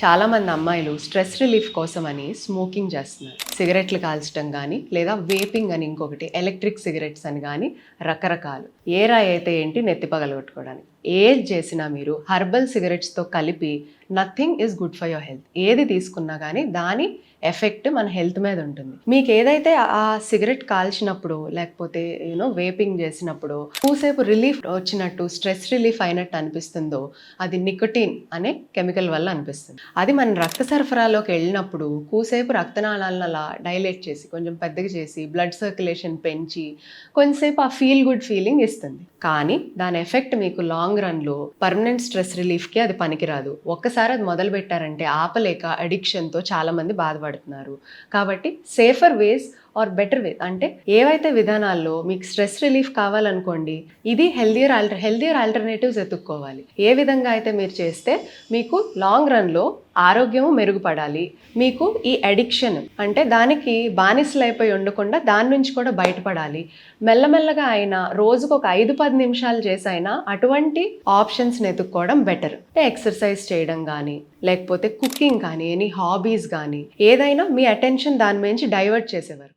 చాలా మంది అమ్మాయిలు స్ట్రెస్ రిలీఫ్ కోసమని స్మోకింగ్ చేస్తున్నారు. సిగరెట్లు కాల్చడం కానీ లేదా వేపింగ్ అని ఇంకొకటి ఎలక్ట్రిక్ సిగరెట్స్ అని కానీ రకరకాలు. ఏ రాయి అయితే ఏంటి నెత్తి పగలగొట్టుకోవడానికి. ఏది చేసినా మీరు హర్బల్ సిగరెట్స్తో కలిపి nothing is good for your health. ఏది తీసుకున్నా కానీ దాని ఎఫెక్ట్ మన హెల్త్ మీద ఉంటుంది. మీకు ఏదైతే ఆ సిగరెట్ కాల్చినప్పుడు లేకపోతే వేపింగ్ చేసినప్పుడు కూసేపు రిలీఫ్ వచ్చినట్టు స్ట్రెస్ రిలీఫ్ అయినట్టు అనిపిస్తుందో అది నికోటిన్ అనే కెమికల్ వల్ల అనిపిస్తుంది. అది మన రక్త సరఫరాలోకి వెళ్ళినప్పుడు కూసేపు రక్తనాళాలను అలా డైలేట్ చేసి కొంచెం పెద్దగా చేసి బ్లడ్ సర్క్యులేషన్ పెంచి కొంచెంసేపు ఆ ఫీల్ గుడ్ ఫీలింగ్ ఇస్తుంది. కానీ దాని ఎఫెక్ట్ మీకు లాంగ్ రన్లో పర్మనెంట్ స్ట్రెస్ రిలీఫ్కి అది పనికిరాదు. ఒక్కసారి అది మొదలు పెట్టారంటే ఆపలేక అడిక్షన్తో చాలామంది బాధపడుతున్నారు. కాబట్టి safer ways or better way అంటే ఏవైతే విధానాల్లో మీకు స్ట్రెస్ రిలీఫ్ కావాలనుకోండి, ఇది హెల్దియర్ ఆల్టర్నేటివ్స్ ఎత్తుక్కోవాలి. ఏ విధంగా అయితే మీరు చేస్తే మీకు లాంగ్ రన్లో ఆరోగ్యము మెరుగుపడాలి, మీకు ఈ అడిక్షన్ అంటే దానికి బానిసలైపోయి ఉండకుండా దాని నుంచి కూడా బయటపడాలి. మెల్లమెల్లగా అయినా రోజుకు ఒక 5-10 నిమిషాలు చేసైనా అటువంటి ఆప్షన్స్ని ఎత్తుక్కోవడం బెటర్. ఎక్సర్సైజ్ చేయడం కానీ లేకపోతే కుకింగ్ కానీ ఎనీ హాబీస్ కానీ ఏదైనా మీ అటెన్షన్ దాని నుంచి డైవర్ట్ చేసేవారు.